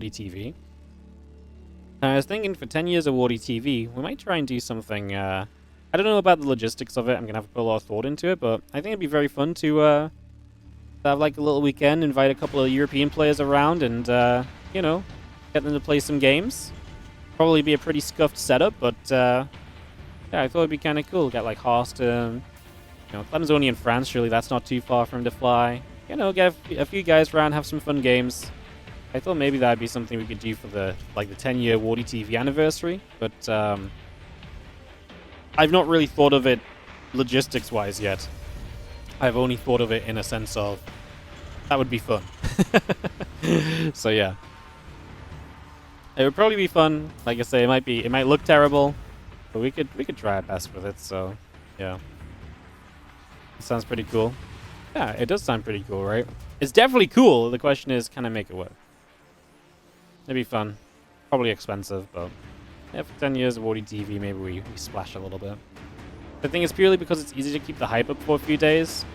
Wardy TV. I was thinking for 10 years of Wardy TV, we might try and do something, I don't know about the logistics of it, I'm gonna have to put a lot of thought into it, but I think it'd be very fun to have like a little weekend, invite a couple of European players around and, you know, get them to play some games. Probably be a pretty scuffed setup, but, yeah, I thought it'd be kind of cool. Get like Horst, you know, Clem's only in France, surely that's not too far for him to fly. You know, get a few guys around, have some fun games. I thought maybe that'd be something we could do for the 10-year Wardy TV anniversary, but I've not really thought of it logistics-wise yet. I've only thought of it in a sense of that would be fun. So yeah, it would probably be fun. Like I say, it might look terrible, but we could try our best with it. So yeah, it sounds pretty cool. Yeah, it does sound pretty cool, right? It's definitely cool. The question is, can I make it work? It'd be fun. Probably expensive, but yeah, for 10 years of Wardy TV, maybe we splash a little bit. I think it's purely because it's easy to keep the hype up for a few days.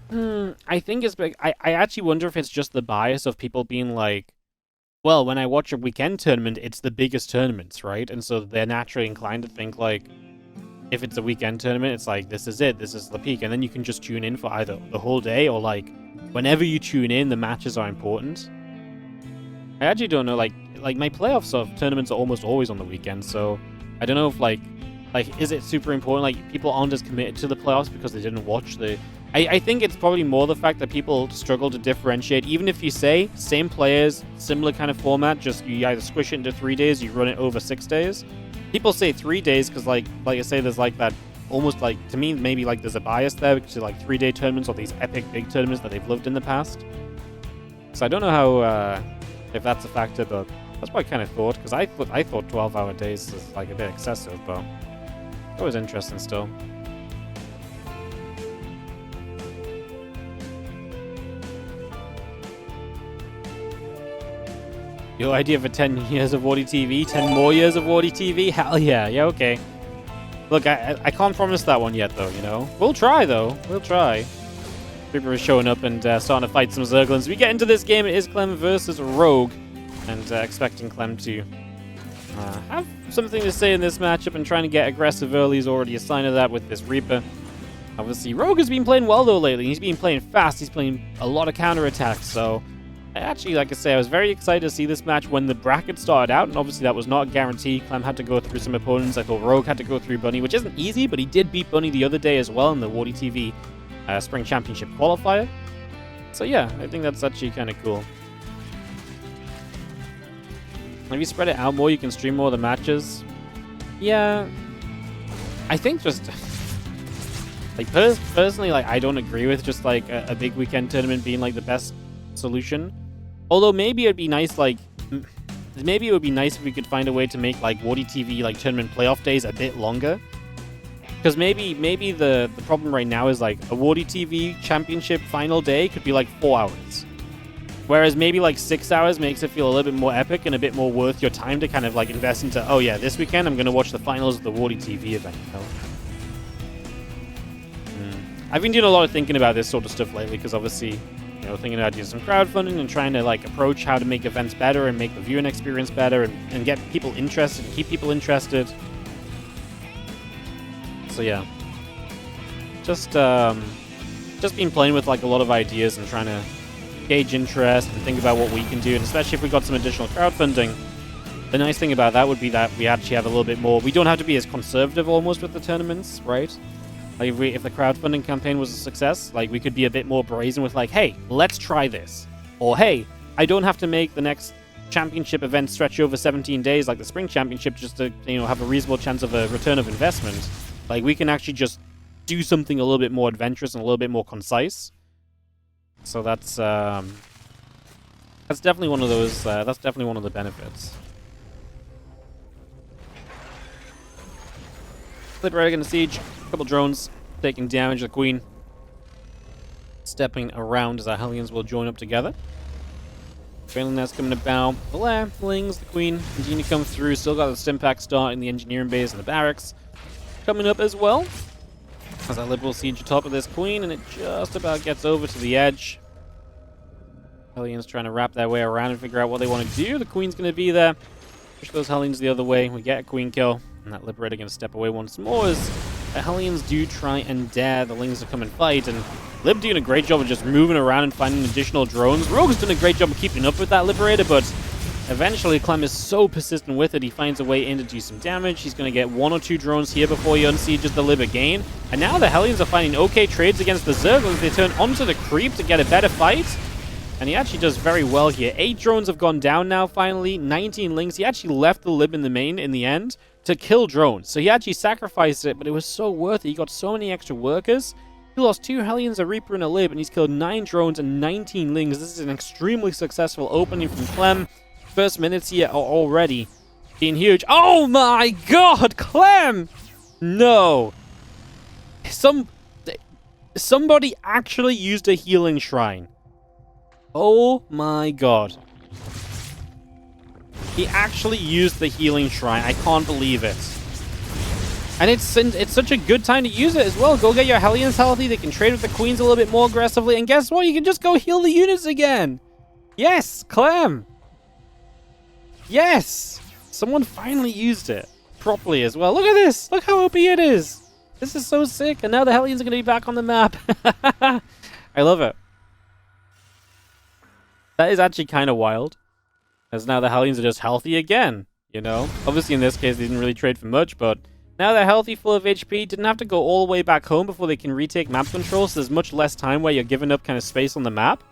I think it's big. I actually wonder if it's just the bias of people being like, well, when I watch a weekend tournament, it's the biggest tournaments, right? And so they're naturally inclined to think like, if it's a weekend tournament, it's like, this is it, this is the peak. And then you can just tune in for either the whole day or like, whenever you tune in, the matches are important. I actually don't know, like my playoffs of tournaments are almost always on the weekend, so I don't know if like is it super important? Like people aren't as committed to the playoffs because they didn't watch the. I think it's probably more the fact that people struggle to differentiate. Even if you say same players, similar kind of format, just you either squish it into 3 days, you run it over 6 days. People say 3 days because like I say, there's like that almost like, to me maybe like there's a bias there because like 3-day tournaments or these epic big tournaments that they've loved in the past. So I don't know how. If that's a factor, but that's what I kind of thought, because I thought 12-hour days is like a bit excessive, but it was interesting still. Your idea for 10 years of Wardy TV? 10 more years of Wardy TV? Hell yeah, yeah, okay. Look, I can't promise that one yet, though, you know? We'll try, though. We'll try. People are showing up and starting to fight some Zerglings. We get into this game. It is Clem versus Rogue. And expecting Clem to have something to say in this matchup and trying to get aggressive early is already a sign of that with this Reaper. Obviously, Rogue has been playing well, though, lately. He's been playing fast. He's playing a lot of counterattacks. So, actually, like I say, I was very excited to see this match when the bracket started out. And obviously, that was not a guarantee. Clem had to go through some opponents. I thought Rogue had to go through Bunny, which isn't easy, but he did beat Bunny the other day as well in the Wardy TV Spring Championship qualifier. So yeah, I think that's actually kind of cool. If you spread it out more, you can stream more of the matches. Yeah, I think just like personally, like I don't agree with just like a big weekend tournament being like the best solution. Although maybe it'd be nice, like maybe it would be nice if we could find a way to make like Wardy TV like tournament playoff days a bit longer. Because maybe the problem right now is like a Wardy TV championship final day could be like 4 hours. Whereas maybe like 6 hours makes it feel a little bit more epic and a bit more worth your time to kind of like invest into, oh yeah, this weekend I'm going to watch the finals of the Wardy TV event. You know? I've been doing a lot of thinking about this sort of stuff lately because obviously, you know, thinking about doing some crowdfunding and trying to like approach how to make events better and make the viewing experience better and get people interested, keep people interested. So yeah, just been playing with like a lot of ideas and trying to gauge interest and think about what we can do, and especially if we got some additional crowdfunding. The nice thing about that would be that we actually have a little bit more. We don't have to be as conservative almost with the tournaments, right? Like if the crowdfunding campaign was a success, like we could be a bit more brazen with like, hey, let's try this, or hey, I don't have to make the next championship event stretch over 17 days like the Spring Championship just to, you know, have a reasonable chance of a return of investment. Like, we can actually just do something a little bit more adventurous and a little bit more concise. So that's definitely one of those, that's definitely one of the benefits. Flip right against Siege. A couple drones taking damage. The Queen stepping around as our Hellions will join up together. Trailing Nest coming about. The Lings, the Queen, continue to come through. Still got the Stimpack start in the engineering base and the barracks coming up as well. As our Liberal siege atop of this Queen, and it just about gets over to the edge. Hellions trying to wrap their way around and figure out what they want to do. The Queen's going to be there. Push those Hellions the other way. We get a Queen kill. And that Liberator going to step away once more as the Hellions do try and dare the Lings to come and fight. And Lib doing a great job of just moving around and finding additional drones. Rogue's done a great job of keeping up with that Liberator, but eventually Clem is so persistent with it, he finds a way in to do some damage. He's going to get 1 or 2 drones here before he unsieges the Lib again. And now the Hellions are finding okay trades against the Zerglings. They turn onto the Creep to get a better fight. And he actually does very well here. 8 drones have gone down now, finally. 19 Lings. He actually left the Lib in the main in the end to kill drones. So he actually sacrificed it, but it was so worth it. He got so many extra workers. He lost 2 Hellions, a Reaper, and a Lib, and he's killed 9 drones and 19 Lings. This is an extremely successful opening from Clem. First minutes here are already being huge. Oh my god, Clem! No. Somebody actually used a healing shrine. Oh my god. He actually used the healing shrine. I can't believe it. And it's such a good time to use it as well. Go get your Hellions healthy. They can trade with the Queens a little bit more aggressively. And guess what? You can just go heal the units again. Yes, Clem. Yes. Someone finally used it properly as well. Look at this. Look how OP it is. This is so sick. And now the Hellions are going to be back on the map. I love it. That is actually kind of wild. As now the Hellions are just healthy again, you know? Obviously in this case they didn't really trade for much, but now they're healthy, full of HP, didn't have to go all the way back home before they can retake map control, so there's much less time where you're giving up kind of space on the map.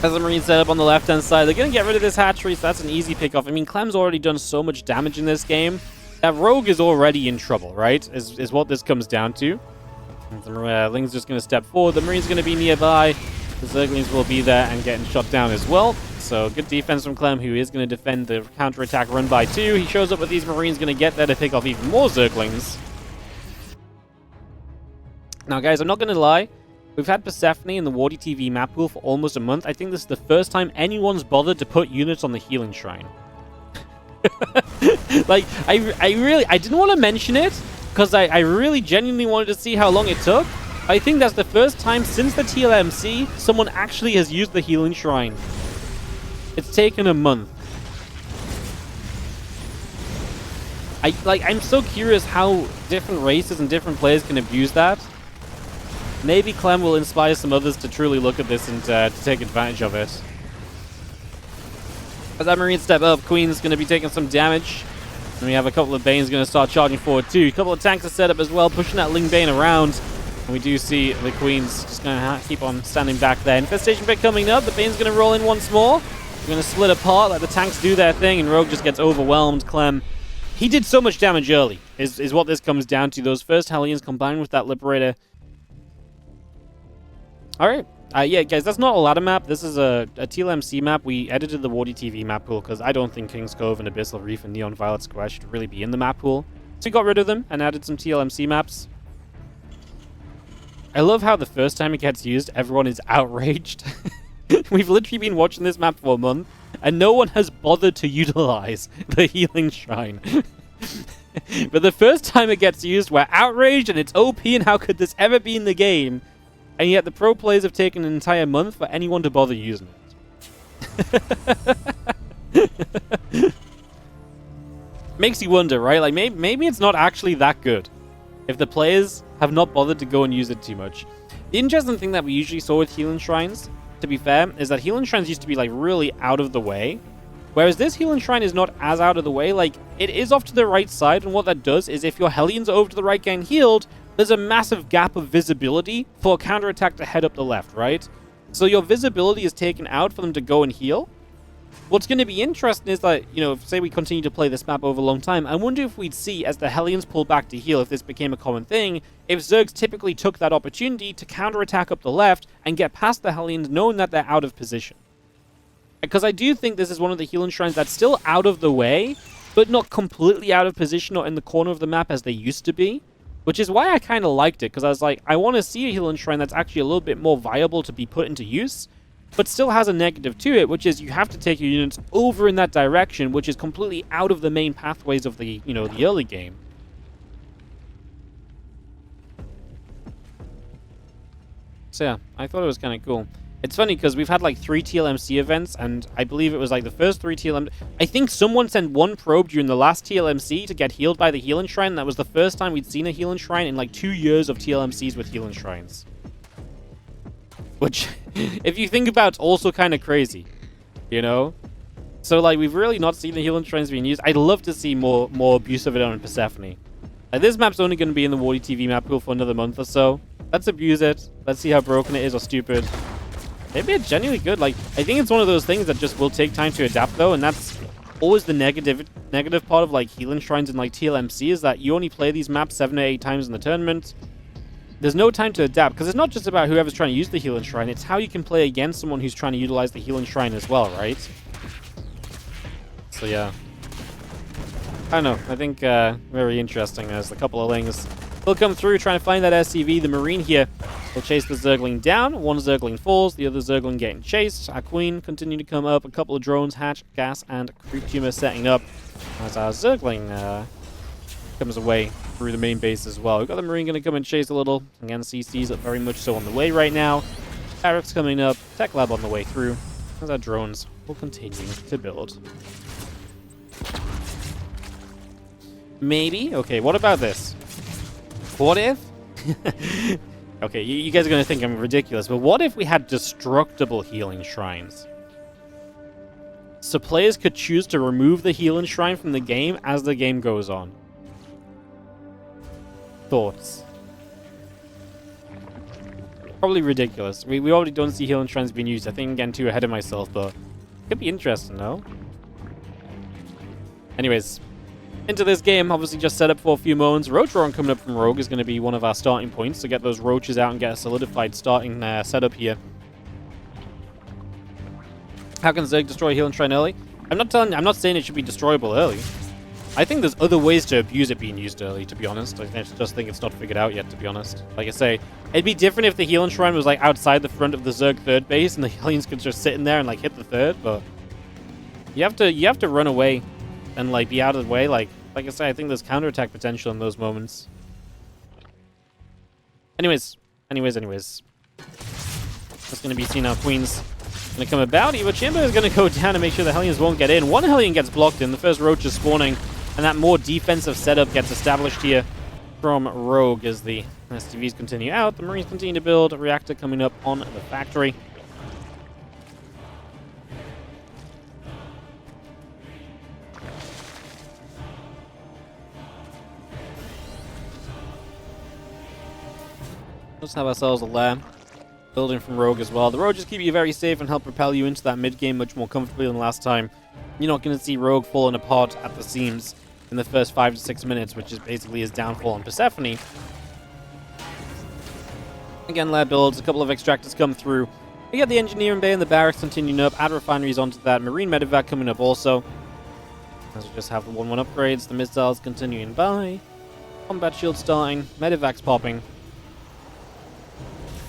As the Marine set up on the left-hand side, they're going to get rid of this hatchery, so that's an easy pick-off. I mean, Clem's already done so much damage in this game. That Rogue is already in trouble, right? Is what this comes down to. The Ling's just going to step forward, the Marine's going to be nearby. The Zerglings will be there and getting shot down as well. So good defense from Clem, who is going to defend the counter-attack run by 2. He shows up with these Marines, going to get there to pick off even more Zerglings. Now, guys, I'm not going to lie. We've had Persephone in the Wardy TV map pool for almost a month. I think this is the first time anyone's bothered to put units on the healing shrine. Like, I didn't want to mention it, because I really genuinely wanted to see how long it took. I think that's the first time since the TLMC someone actually has used the healing shrine. It's taken a month. I'm so curious how different races and different players can abuse that. Maybe Clem will inspire some others to truly look at this and to take advantage of it. As that Marine step up, Queen's going to be taking some damage. And we have a couple of Banes going to start charging forward too. A couple of tanks are set up as well, pushing that Ling Bane around. And we do see the Queen's just going to keep on standing back there. Infestation bit coming up. The Bane's going to roll in once more. We're going to split apart, let the tanks do their thing, and Rogue just gets overwhelmed. Clem, he did so much damage early, is what this comes down to. Those first Hellions combined with that Liberator. Alright. Yeah, guys, that's not a ladder map. This is a TLMC map. We edited the WardiTV map pool because I don't think King's Cove and Abyssal Reef and Neon Violet Square should really be in the map pool. So we got rid of them and added some TLMC maps. I love how the first time it gets used, everyone is outraged. We've literally been watching this map for a month, and no one has bothered to utilize the healing shrine. But the first time it gets used, we're outraged, and it's OP, and how could this ever be in the game? And yet the pro players have taken an entire month for anyone to bother using it. Makes you wonder, right? Like, maybe it's not actually that good if the players have not bothered to go and use it too much. The interesting thing that we usually saw with healing shrines, to be fair, is that healing shrines used to be like really out of the way, whereas this healing shrine is not as out of the way. Like, it is off to the right side, and what that does is if your Hellions are over to the right getting healed, there's a massive gap of visibility for a counterattack to head up the left, right? So your visibility is taken out for them to go and heal. What's going to be interesting is that, you know, if, say we continue to play this map over a long time, I wonder if we'd see, as the Hellions pull back to heal, if this became a common thing, if Zergs typically took that opportunity to counterattack up the left and get past the Hellions knowing that they're out of position. Because I do think this is one of the healing shrines that's still out of the way, but not completely out of position or in the corner of the map as they used to be. Which is why I kind of liked it, because I was like, I want to see a healing shrine that's actually a little bit more viable to be put into use, but still has a negative to it, which is you have to take your units over in that direction, which is completely out of the main pathways of the, you know, the early game. So yeah, I thought it was kind of cool. It's funny because we've had like 3 TLMC events, and I believe it was like the first 3 TLMC. I think someone sent 1 probe during the last TLMC to get healed by the healing shrine. That was the first time we'd seen a healing shrine in like 2 years of TLMCs with healing shrines. Which, if you think about, it's also kind of crazy, you know? So like, we've really not seen the healing shrines being used. I'd love to see more abuse of it on Persephone. Like, this map's only going to be in the Wardy TV map pool for another month or so. Let's abuse it. Let's see how broken it is or stupid. Maybe it's genuinely good. Like, I think it's one of those things that just will take time to adapt, though, and that's always the negative part of, like, healing shrines and, like, TLMC, is that you only play these maps 7 to 8 times in the tournament. There's no time to adapt, because it's not just about whoever's trying to use the healing shrine, it's how you can play against someone who's trying to utilize the healing shrine as well, right? So, yeah. I don't know. I think, very interesting. There's a couple of things. He'll come through trying to find that SCV. The Marine here will chase the Zergling down. One Zergling falls, the other Zergling getting chased. Our Queen continue to come up. A couple of drones, hatch, gas, and creep tumor setting up as our Zergling comes away through the main base as well. We've got the Marine going to come and chase a little. Again, CC's very much so on the way right now. Barracks coming up. Tech Lab on the way through. As our drones will continue to build. Maybe? Okay, what about this? What if? Okay, you guys are going to think I'm ridiculous, but what if we had destructible healing shrines? So players could choose to remove the healing shrine from the game as the game goes on. Thoughts? Probably ridiculous. We already don't see healing shrines being used. I think I'm getting too ahead of myself, but it could be interesting, no? Anyways, into this game, obviously just set up for a few moments. Roach Roaring coming up from Rogue is going to be one of our starting points to get those roaches out and get a solidified starting setup here. How can Zerg destroy healing shrine early? I'm not saying it should be destroyable early. I think there's other ways to abuse it being used early, to be honest. I just think it's not figured out yet, to be honest. Like I say, it'd be different if the healing shrine was like outside the front of the Zerg third base and the healings could just sit in there and like hit the third, but you have to run away and like be out of the way. Like I say, I think there's counterattack potential in those moments. Anyways. That's going to be seen now. Queen's going to come about. Eva Chamber is going to go down and make sure the Hellions won't get in. One Hellion gets blocked in. The first Roach is spawning, and that more defensive setup gets established here from Rogue as the STVs continue out. The Marines continue to build. A reactor coming up on the factory. Let's have ourselves a lair. Building from Rogue as well. The Roaches keep you very safe and help propel you into that mid-game much more comfortably than last time. You're not going to see Rogue falling apart at the seams in the first 5 to 6 minutes, which is basically his downfall on Persephone. Again, lair builds. A couple of extractors come through. We got the engineering bay and the barracks continuing up. Add refineries onto that. Marine medevac coming up also. As we just have the 1-1 upgrades. The missiles continuing by. Combat shield starting. Medevac's popping.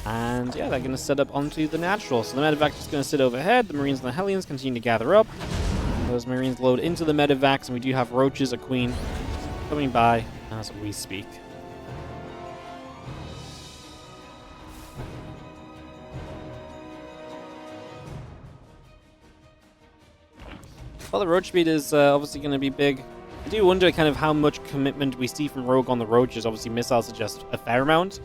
And yeah, they're going to set up onto the natural. So the medevac's just going to sit overhead. The Marines and the Hellions continue to gather up. Those Marines load into the medevacs, and we do have Roaches, a Queen, coming by as we speak. Well, the Roach speed is obviously going to be big. I do wonder kind of how much commitment we see from Rogue on the Roaches. Obviously, missiles suggest a fair amount.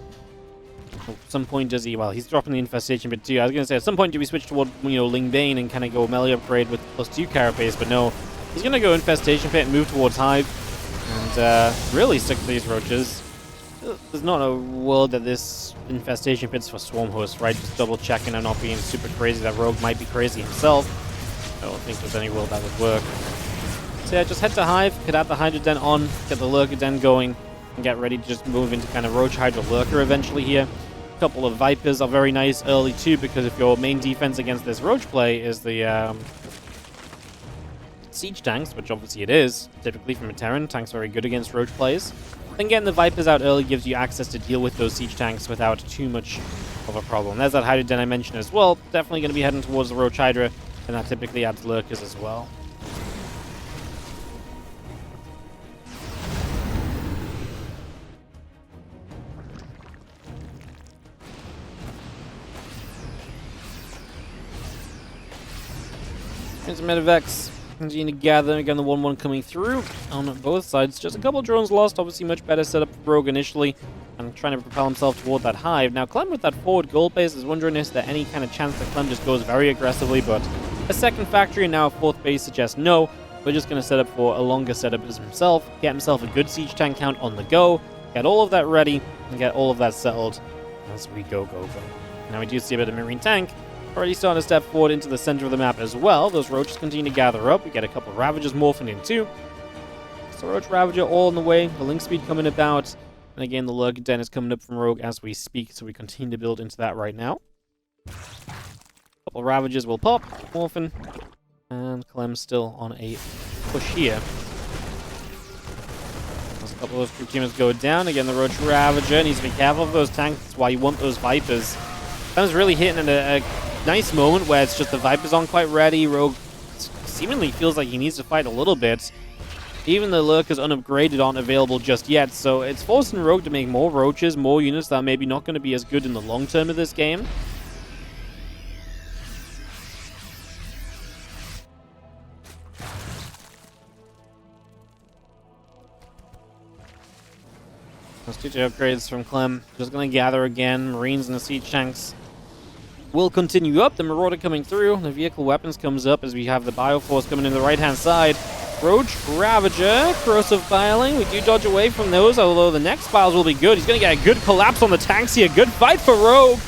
At some point does he... Well, he's dropping the infestation bit too. I was going to say, at some point do we switch toward, Ling Bane and kind of go melee upgrade with +2 carapace, but no. He's going to go infestation pit and move towards Hive. And really stick to these Roaches. There's not a world that this infestation pit's for Swarm Host, right? Just double checking and not being super crazy. That Rogue might be crazy himself. I don't think there's any world that would work. So yeah, just head to Hive, get out the Hydra Den on, get the Lurker Den going, and get ready to just move into kind of Roach Hydra Lurker eventually here. A couple of Vipers are very nice early too, because if your main defense against this Roach play is the Siege Tanks, which obviously it is, typically from a Terran, tanks very good against Roach plays, then getting the Vipers out early gives you access to deal with those Siege Tanks without too much of a problem. There's that Hydra Den I mentioned as well, definitely going to be heading towards the Roach Hydra, and that typically adds Lurkers as well. There's Medivacs. Continue to gather. Again, the 1-1 coming through on both sides. Just a couple of drones lost. Obviously, much better setup for Rogue initially. And trying to propel himself toward that hive. Now, Clem with that forward gold base is wondering is there any kind of chance that Clem just goes very aggressively, but a second factory and now a fourth base suggests no. We're just going to set up for a longer setup as himself, get himself a good siege tank count on the go, get all of that ready, and get all of that settled as we go. Now we do see a bit of Marine tank. Already starting to step forward into the center of the map as well. Those roaches continue to gather up. We get a couple of Ravagers morphing in too. So Roach Ravager all on the way. The link speed coming about. And again, the Lurk Den is coming up from Rogue as we speak, so we continue to build into that right now. A couple of Ravagers will pop, morphin. And Clem's still on a push here. As a couple of those crew teamers go down. Again, the Roach Ravager needs to be careful of those tanks. That's why you want those Vipers. Clem's really hitting at a nice moment where it's just the Vipers aren't quite ready. Rogue seemingly feels like he needs to fight a little bit. Even the Lurkers unupgraded aren't available just yet, so it's forcing Rogue to make more Roaches, more units that are maybe not going to be as good in the long term of this game. Those 2 upgrades from Clem. Just going to gather again. Marines and the siege tanks will continue up. The Marauder coming through. The vehicle weapons comes up as we have the Bioforce coming in the right-hand side. Roach Ravager, Corrosive Biling. We do dodge away from those, although the next Biles will be good. He's going to get a good collapse on the tanks here. Good fight for Rogue.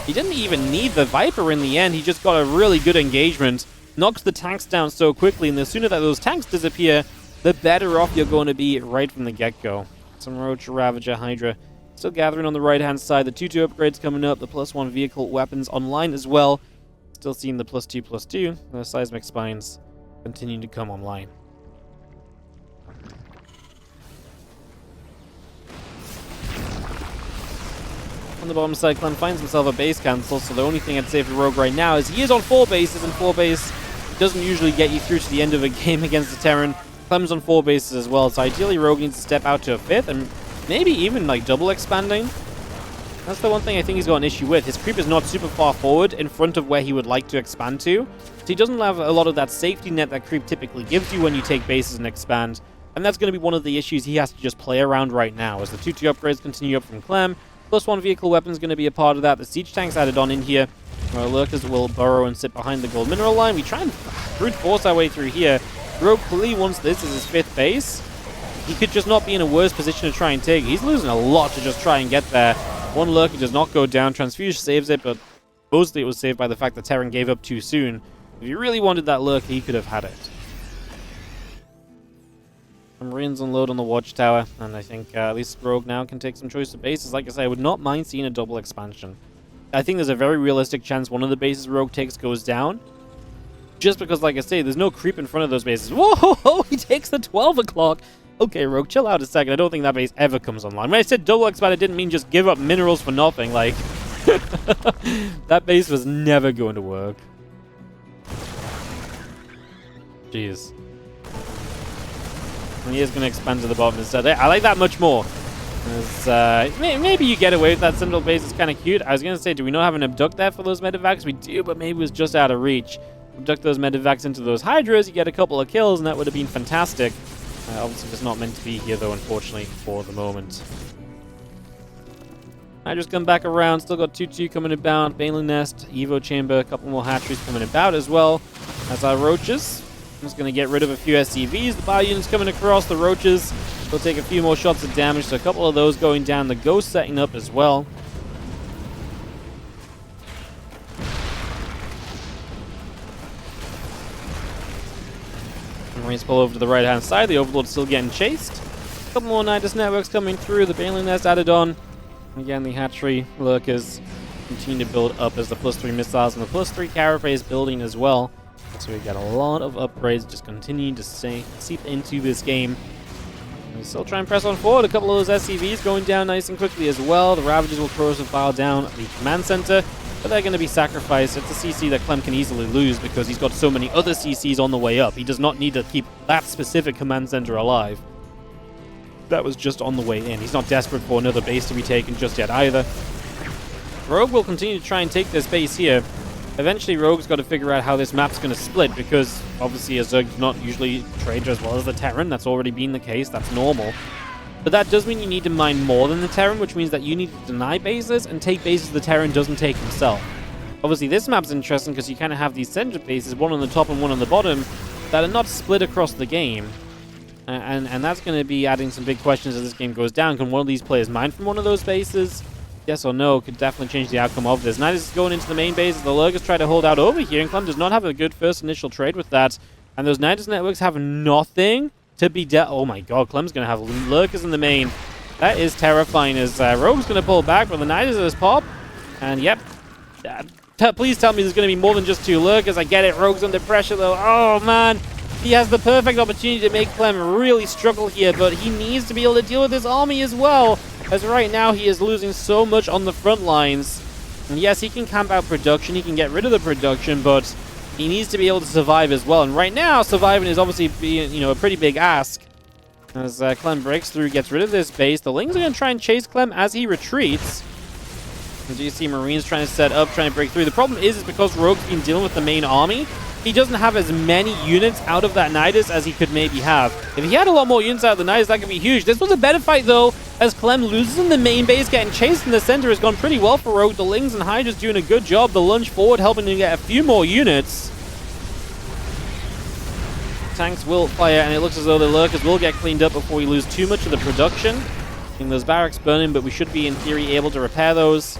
He didn't even need the Viper in the end. He just got a really good engagement. Knocks the tanks down so quickly, and the sooner that those tanks disappear, the better off you're going to be right from the get-go. Some Roach Ravager Hydra still gathering on the right-hand side. The 2-2 upgrades coming up. The +1 vehicle weapons online as well. Still seeing the +2/+2. The seismic spines continuing to come online. On the bottom side, Clem finds himself a base cancel, so the only thing I'd say for Rogue right now is he is on 4 bases, and 4 base doesn't usually get you through to the end of a game against the Terran. Clem's on 4 bases as well, so ideally Rogue needs to step out to a 5th, and maybe even like double expanding. That's the one thing I think he's got an issue with. His creep is not super far forward in front of where he would like to expand to, so he doesn't have a lot of that safety net that creep typically gives you when you take bases and expand, and that's going to be one of the issues he has to just play around right now as the 2-2 upgrades continue up from Clem. +1 vehicle weapon is going to be a part of that. The siege tanks added on in here. Our Lurkers will burrow and sit behind the gold mineral line. We try and brute force our way through here. Rogue clearly wants this as his 5th base. He could just not be in a worse position to try and take. He's losing a lot to just try and get there. One Lurker does not go down. Transfuge saves it, but mostly it was saved by the fact that Terran gave up too soon. If he really wanted that Lurker, he could have had it. Marines unload on the watchtower, and I think at least Rogue now can take some choice of bases. Like I say, I would not mind seeing a double expansion. I think there's a very realistic chance one of the bases Rogue takes goes down. Just because, like I say, there's no creep in front of those bases. Whoa! He takes the 12 o'clock! Okay, Rogue, chill out a second. I don't think that base ever comes online. When I said double expand, I didn't mean just give up minerals for nothing. Like, that base was never going to work. Jeez. And he is going to expand to the bottom instead. I like that much more. Maybe you get away with that central base. It's kind of cute. I was going to say, do we not have an abduct there for those medevacs? We do, but maybe it was just out of reach. Abduct those medevacs into those hydras, you get a couple of kills, and that would have been fantastic. Obviously just not meant to be here, though, unfortunately, for the moment. Hydras come back around. Still got 2-2 coming about. Baneling Nest, Evo Chamber, a couple more hatcheries coming about as well. As our Roaches. I'm just going to get rid of a few SCVs. The bio units coming across. The Roaches will take a few more shots of damage, so a couple of those going down. The Ghost setting up as well. Marines pull over to the right-hand side. The Overlord's still getting chased. A couple more Nidus networks coming through. The Baneling Nest added on. Again, the hatchery Lurkers continue to build up as the +3 missiles and the +3 carapace building as well. So we got a lot of upgrades just continuing to seep into this game. We still try and press on forward. A couple of those SCVs going down nice and quickly as well. The Ravagers will corrosive file down the command center, but they're going to be sacrificed. It's a CC that Clem can easily lose because he's got so many other CCs on the way up. He does not need to keep that specific command center alive. That was just on the way in. He's not desperate for another base to be taken just yet either. Rogue will continue to try and take this base here. Eventually, Rogue's got to figure out how this map's going to split, because obviously a Zerg's not usually trade as well as the Terran. That's already been the case. That's normal. But that does mean you need to mine more than the Terran, which means that you need to deny bases and take bases the Terran doesn't take himself. Obviously, this map's interesting because you kind of have these center bases, one on the top and one on the bottom, that are not split across the game. And that's going to be adding some big questions as this game goes down. Can one of these players mine from one of those bases? Yes or no could definitely change the outcome of this. Nidus is going into the main base as the Lurkers try to hold out over here, and Clem does not have a good first initial trade with that. And those Nidus networks have nothing to be dealt. Oh my god, Clem's going to have Lurkers in the main. That is terrifying as Rogue's going to pull back, but the Nidus is pop. And yep. Please tell me there's going to be more than just 2 Lurkers. I get it. Rogue's under pressure though. Oh man. He has the perfect opportunity to make Clem really struggle here, but he needs to be able to deal with his army as well, as right now he is losing so much on the front lines. And yes, he can camp out production, he can get rid of the production, but he needs to be able to survive as well. And right now, surviving is obviously being, you know, a pretty big ask. As Clem breaks through, gets rid of this base, the Lings are going to try and chase Clem as he retreats. As you see, Marines trying to set up, trying to break through. The problem is because Rogue's been dealing with the main army, he doesn't have as many units out of that Nidus as he could maybe have. If he had a lot more units out of the Nidus, that could be huge. This was a better fight, though, as Clem loses in the main base. Getting chased in the center has gone pretty well for Rogue. The Lings and Hydra's doing a good job. The lunge forward helping him get a few more units. Tanks will fire, and it looks as though the Lurkers will get cleaned up before we lose too much of the production. I think those barracks burning, but we should be, in theory, able to repair those.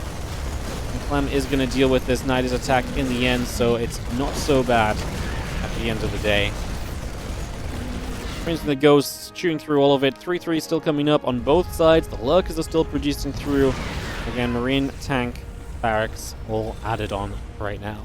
Clem is going to deal with this Nidus attack in the end, so it's not so bad at the end of the day. Brings the Ghosts, chewing through all of it. 3-3 still coming up on both sides. The Lurkers are still producing through. Again, Marine, Tank, Barracks, all added on right now.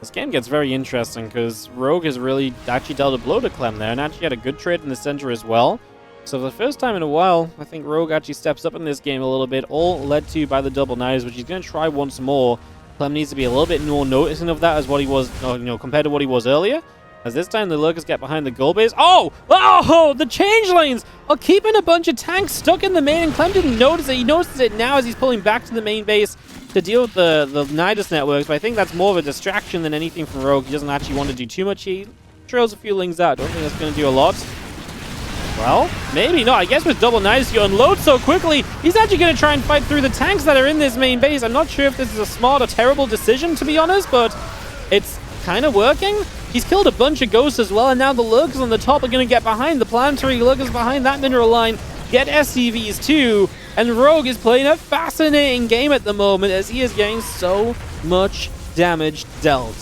This game gets very interesting because Rogue has really actually dealt a blow to Clem there and actually had a good trade in the center as well. So for the first time in a while, I think Rogue actually steps up in this game a little bit, all led to by the double Nidus, which he's going to try once more. Clem needs to be a little bit more noticing of that as what he was, compared to what he was earlier. As this time the Lurkers get behind the goal base. Oh! Oh! The changelings are keeping a bunch of tanks stuck in the main, and Clem didn't notice it. He notices it now as he's pulling back to the main base to deal with the Nidus networks, but I think that's more of a distraction than anything from Rogue. He doesn't actually want to do too much. He trails a few Lings out. Don't think that's going to do a lot. Well, maybe not. I guess with double Nidus, you unload so quickly. He's actually going to try and fight through the tanks that are in this main base. I'm not sure if this is a smart or terrible decision, to be honest, but it's kind of working. He's killed a bunch of Ghosts as well, and now the Lurkers on the top are going to get behind. The planetary Lurkers behind that mineral line get SCVs too. And Rogue is playing a fascinating game at the moment as he is getting so much damage dealt.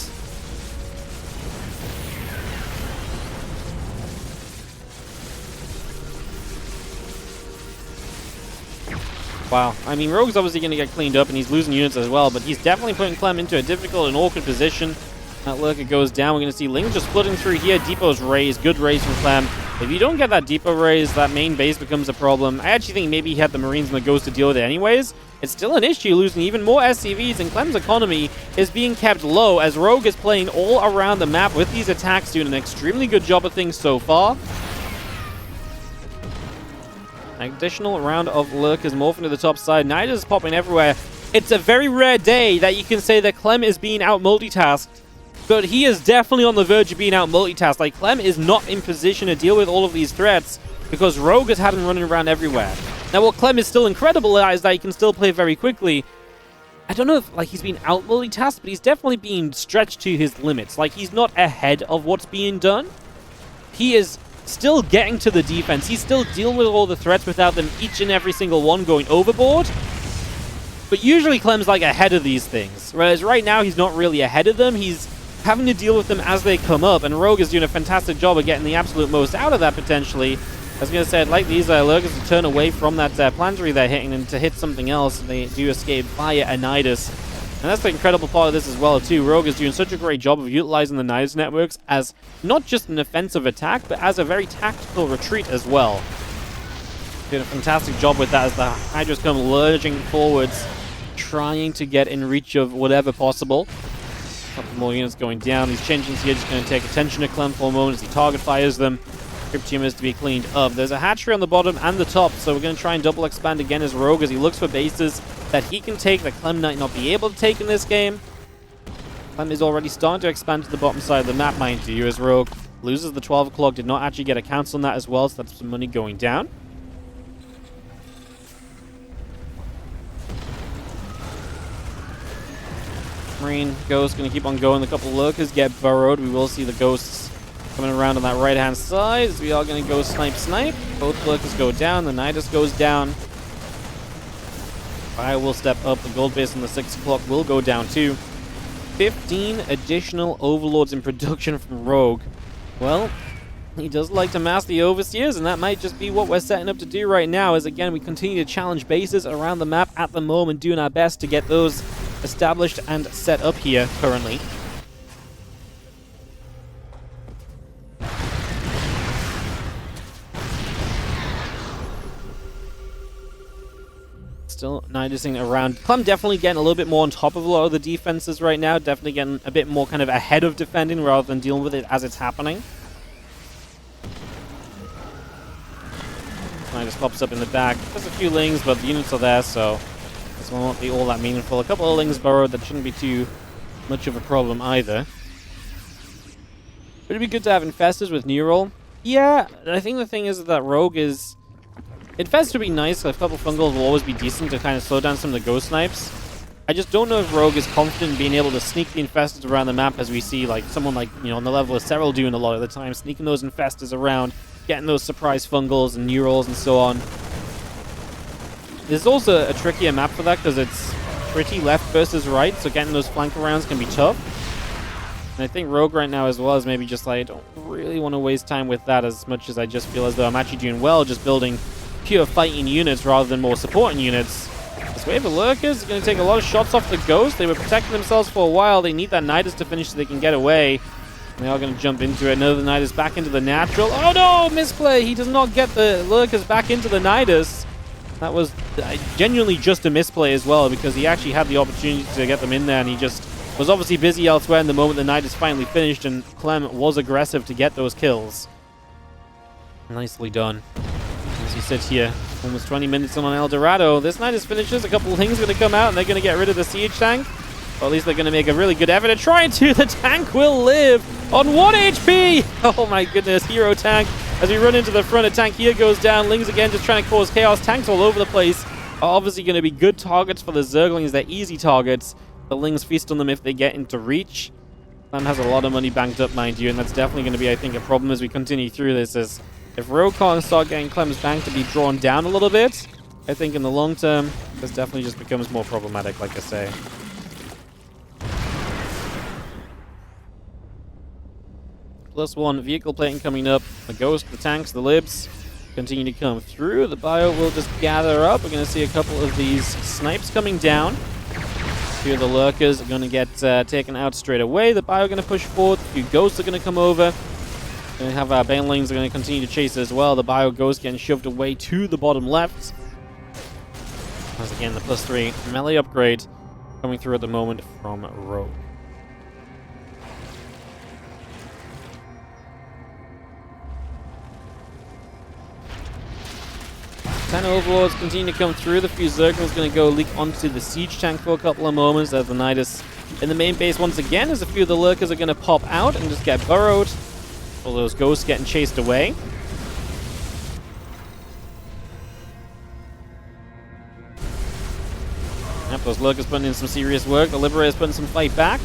Wow. I mean, Rogue's obviously going to get cleaned up and he's losing units as well, but he's definitely putting Clem into a difficult and awkward position. That Lurker goes down. We're going to see Ling just splitting through here. Depot's raised. Good raise from Clem. If you don't get that depot raise, that main base becomes a problem. I actually think maybe he had the Marines and the Ghosts to deal with it anyways. It's still an issue losing even more SCVs, and Clem's economy is being kept low as Rogue is playing all around the map with these attacks, doing an extremely good job of things so far. An additional round of Lurkers morphing to the top side. Nidus is popping everywhere. It's a very rare day that you can say that Clem is being out multitasked. But he is definitely on the verge of being out multitasked. Like, Clem is not in position to deal with all of these threats because Rogue has had him running around everywhere. Now, what Clem is still incredible at is that he can still play very quickly. I don't know if, like, he's being out multitasked, but he's definitely being stretched to his limits. Like, he's not ahead of what's being done. He is still getting to the defense. He's still dealing with all the threats without them each and every single one going overboard. But usually Clem's, like, ahead of these things. Whereas right now, he's not really ahead of them. He's having to deal with them as they come up, and Rogue is doing a fantastic job of getting the absolute most out of that, potentially. I was going to say, I'd like these Lurkers to turn away from that planetary they're hitting and to hit something else. They do escape via a Nidus. And that's the incredible part of this as well, too. Rogue is doing such a great job of utilizing the Nidus networks as not just an offensive attack, but as a very tactical retreat as well. Doing a fantastic job with that as the Hydras come lurching forwards, trying to get in reach of whatever possible. A couple more units going down. These Chinchins here just going to take attention to Clem for a moment as he target fires them. Cryptium is to be cleaned up. There's a hatchery on the bottom and the top, so we're going to try and double expand again as Rogue as he looks for bases that he can take that Clem might not be able to take in this game. Clem is already starting to expand to the bottom side of the map, mind you, as Rogue loses the 12 o'clock. Did not actually get a count on that as well, so that's some money going down. Marine Ghost going to keep on going. A couple of lurkers get burrowed. We will see the ghosts coming around on that right-hand side. So we are going to go snipe. Both lurkers go down. The Nidus goes down. Fire will step up. The gold base on the 6 o'clock will go down too. 15 additional overlords in production from Rogue. Well, he does like to mask the overseers, and that might just be what we're setting up to do right now, as again we continue to challenge bases around the map at the moment, doing our best to get those established and set up here currently. Still Nidusing around. Clem definitely getting a little bit more on top of a lot of the defenses right now. Definitely getting a bit more kind of ahead of defending rather than dealing with it as it's happening. Nidus pops up in the back. There's a few lings, but the units are there, so this one won't be all that meaningful. A couple of lings burrowed, that shouldn't be too much of a problem either. But it'd be good to have infestors with Neural. Yeah, I think the thing is that Rogue is... Infest would be nice. A couple fungals will always be decent to kind of slow down some of the ghost snipes. I just don't know if Rogue is confident in being able to sneak the infestors around the map, as we see like someone like, you know, on the level of Cyril doing a lot of the time, sneaking those infestors around, getting those surprise fungals and neurals and so on. There's also a trickier map for that because it's pretty left versus right, so getting those flank rounds can be tough. And I think Rogue right now as well is maybe just like, I don't really want to waste time with that as much as I just feel as though I'm actually doing well just building pure fighting units rather than more supporting units. This wave of lurkers is going to take a lot of shots off the ghost. They were protecting themselves for a while. They need that Nidus to finish so they can get away. And they are going to jump into it. Another Nidus back into the natural. Oh no! Misplay! He does not get the lurkers back into the Nidus. That was genuinely just a misplay as well, because he actually had the opportunity to get them in there and he just was obviously busy elsewhere in the moment the Nidus finally finished, and Clem was aggressive to get those kills. Nicely done. As he sits here, almost 20 minutes on El Dorado. This Nidus finishes, a couple of things going to come out and they're going to get rid of the siege tank. Or at least they're going to make a really good effort to try to. The tank will live on 1 HP! Oh my goodness, hero tank. As we run into the front, a tank here goes down. Lings again just trying to cause chaos. Tanks all over the place are obviously going to be good targets for the Zerglings. They're easy targets. The Lings feast on them if they get into reach. Clem has a lot of money banked up, mind you, and that's definitely going to be, I think, a problem as we continue through this. As if Rogue can't start getting Clem's bank to be drawn down a little bit, I think in the long term, this definitely just becomes more problematic, like I say. +1 vehicle plating coming up. The Ghost, the tanks, the libs continue to come through. The bio will just gather up. We're going to see a couple of these snipes coming down. A few of the lurkers are going to get taken out straight away. The bio are going to push forward. A few ghosts are going to come over. Going to have our banelings are going to continue to chase as well. The bio ghost getting shoved away to the bottom left. Once again, the +3 melee upgrade coming through at the moment from Rogue. 10 overlords continue to come through. The few Zerglings going to go leak onto the siege tank for a couple of moments. There's the Nidus in the main base once again, as a few of the lurkers are going to pop out and just get burrowed. All those ghosts getting chased away. Yep, those lurkers putting in some serious work. The Liberators putting some fight back.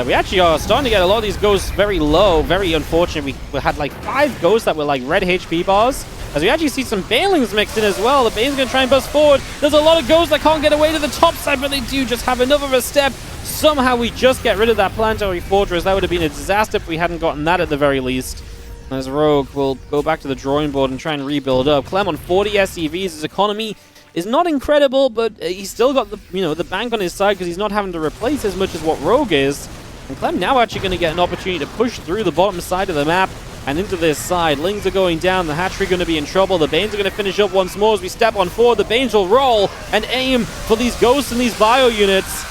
We actually are starting to get a lot of these ghosts very low. Very unfortunate. We had like 5 ghosts that were like red HP bars. As we actually see some Banelings mixed in as well. The Bane's going to try and bust forward. There's a lot of ghosts that can't get away to the top side, but they do just have enough of a step. Somehow we just get rid of that planetary fortress. That would have been a disaster if we hadn't gotten that at the very least. As Rogue will go back to the drawing board and try and rebuild up. Clem on 40 SCVs. His economy is not incredible, but he's still got the, the bank on his side because he's not having to replace as much as what Rogue is. And Clem now actually going to get an opportunity to push through the bottom side of the map and into this side. Lings are going down. The hatchery going to be in trouble. The Banes are going to finish up once more as we step on forward. The Banes will roll and aim for these ghosts and these bio units.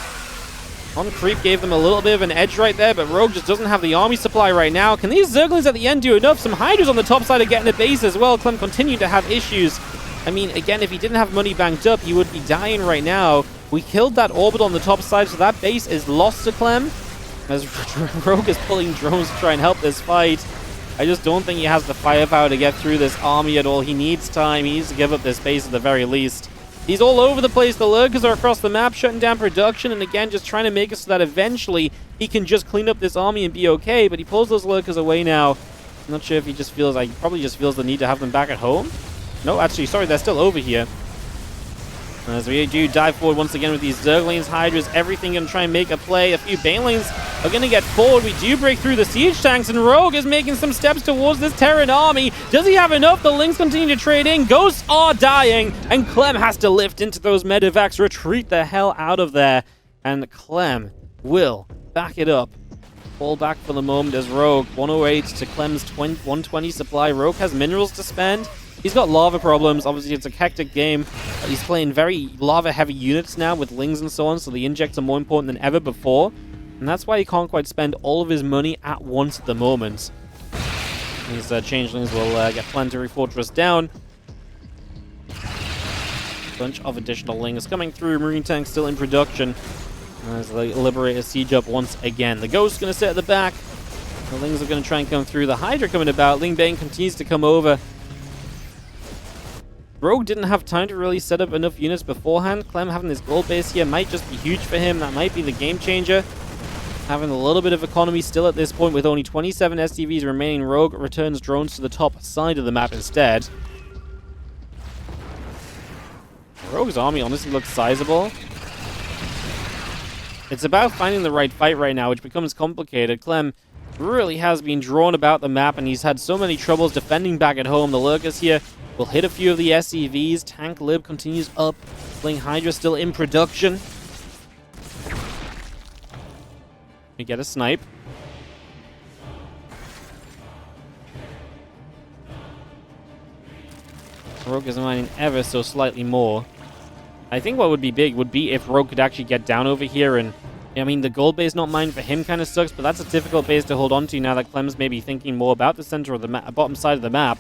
On creep gave them a little bit of an edge right there, but Rogue just doesn't have the army supply right now. Can these Zerglings at the end do enough? Some Hydras on the top side are getting a base as well. Clem continued to have issues. I mean, again, if he didn't have money banked up, he would be dying right now. We killed that orbital on the top side, so that base is lost to Clem. As Rogue is pulling drones to try and help this fight. I just don't think he has the firepower to get through this army at all. He needs time. He needs to give up this base at the very least. He's all over the place. The lurkers are across the map, shutting down production, and again, just trying to make it so that eventually he can just clean up this army and be okay, but he pulls those lurkers away now. I'm not sure if he just feels like, probably just feels the need to have them back at home. No, actually, sorry, they're still over here. As we do dive forward once again with these Zerglings, Hydras, everything going to try and make a play. A few Banelings are going to get forward. We do break through the siege tanks, and Rogue is making some steps towards this Terran army. Does he have enough? The Lings continue to trade in. Ghosts are dying, and Clem has to lift into those medevacs, retreat the hell out of there, and Clem will back it up. Fall back for the moment as Rogue, 108 to Clem's 120 supply. Rogue has minerals to spend. He's got lava problems. Obviously, it's a hectic game. He's playing very lava-heavy units now with Lings and so on, so the injects are more important than ever before. And that's why he can't quite spend all of his money at once at the moment. These changelings will get Planetary Fortress down. Bunch of additional Lings coming through. Marine tanks still in production as they liberate a siege up once again. The Ghost's going to sit at the back. The Lings are going to try and come through. The Hydra coming about. Ling Bane continues to come over. Rogue didn't have time to really set up enough units beforehand. Clem having this gold base here might just be huge for him. That might be the game changer. Having a little bit of economy still at this point with only 27 SCVs remaining. Rogue returns drones to the top side of the map instead. Rogue's army honestly looks sizable. It's about finding the right fight right now, which becomes complicated. Clem really has been drawn about the map, and he's had so many troubles defending back at home. The lurkers here will hit a few of the SCVs. Tank Lib continues up. Fling Hydra still in production. We get a snipe. Rogue is mining ever so slightly more. I think what would be big would be if Rogue could actually get down over here, and I mean, the gold base not mined for him kind of sucks, but that's a difficult base to hold on to now that Clem's maybe thinking more about the center of the bottom side of the map.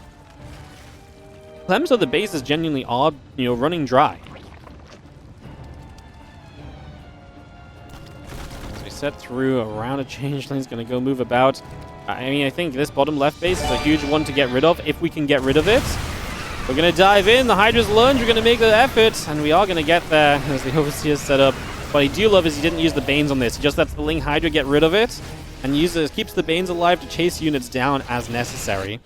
Clem's other bases genuinely are, running dry. As we set through around a changeling's going to go move about. I mean, I think this bottom left base is a huge one to get rid of, if we can get rid of it. We're going to dive in. The Hydra's lunge. We're going to make the effort, and we are going to get there as the Overseer's set up. What I do love is he didn't use the Banes on this. He just lets the Ling Hydra get rid of it, and keeps the Banes alive to chase units down as necessary.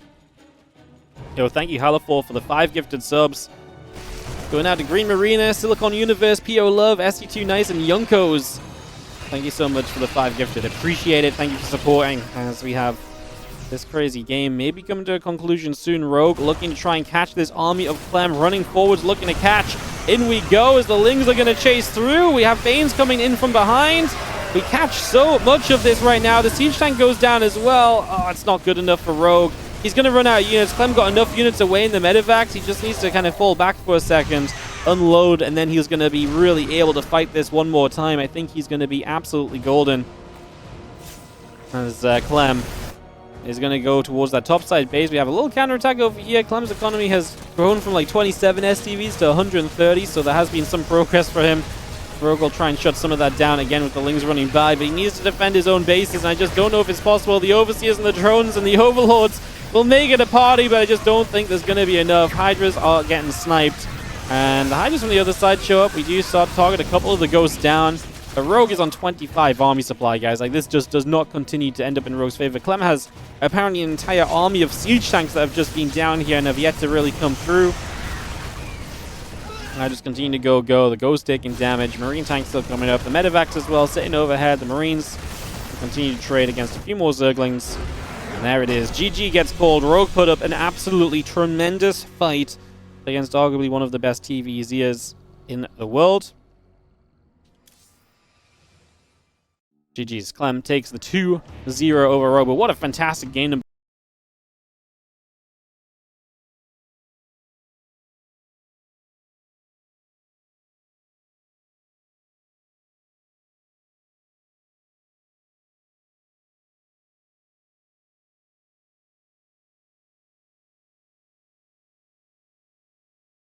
Yo, thank you, Halafor, for the 5 gifted subs. Going out to Green Marina, Silicon Universe, P.O. Love, SC2 Nice, and Yunkos. Thank you so much for the 5 gifted. Appreciate it. Thank you for supporting as we have this crazy game maybe coming to a conclusion soon. Rogue looking to try and catch this army of Clem, running forwards, looking to catch. In we go as the Lings are going to chase through. We have Banes coming in from behind. We catch so much of this right now. The siege tank goes down as well. Oh, it's not good enough for Rogue. He's going to run out of units. Clem got enough units away in the medevacs. He just needs to kind of fall back for a second, unload, and then he's going to be really able to fight this one more time. I think he's going to be absolutely golden. As Clem is going to go towards that topside base. We have a little counterattack over here. Clem's economy has grown from like 27 STVs to 130, so there has been some progress for him. Rogue will try and shut some of that down again with the Lings running by, but he needs to defend his own bases, and I just don't know if it's possible. The Overseers and the drones and the Overlords will make it a party, but I just don't think there's going to be enough. Hydras are getting sniped, and the Hydras from the other side show up. We do start to target a couple of the Ghosts down. The Rogue is on 25 army supply, guys. Like, this just does not continue to end up in Rogue's favor. Clem has apparently an entire army of siege tanks that have just been down here and have yet to really come through. And I just continue to go. The Ghost taking damage. Marine tanks still coming up. The medevacs as well, sitting overhead. The Marines continue to trade against a few more Zerglings. And there it is. GG gets called. Rogue put up an absolutely tremendous fight against arguably one of the best TvZers in the world. GG's. Clem takes the 2-0 over Rogue. But what a fantastic game.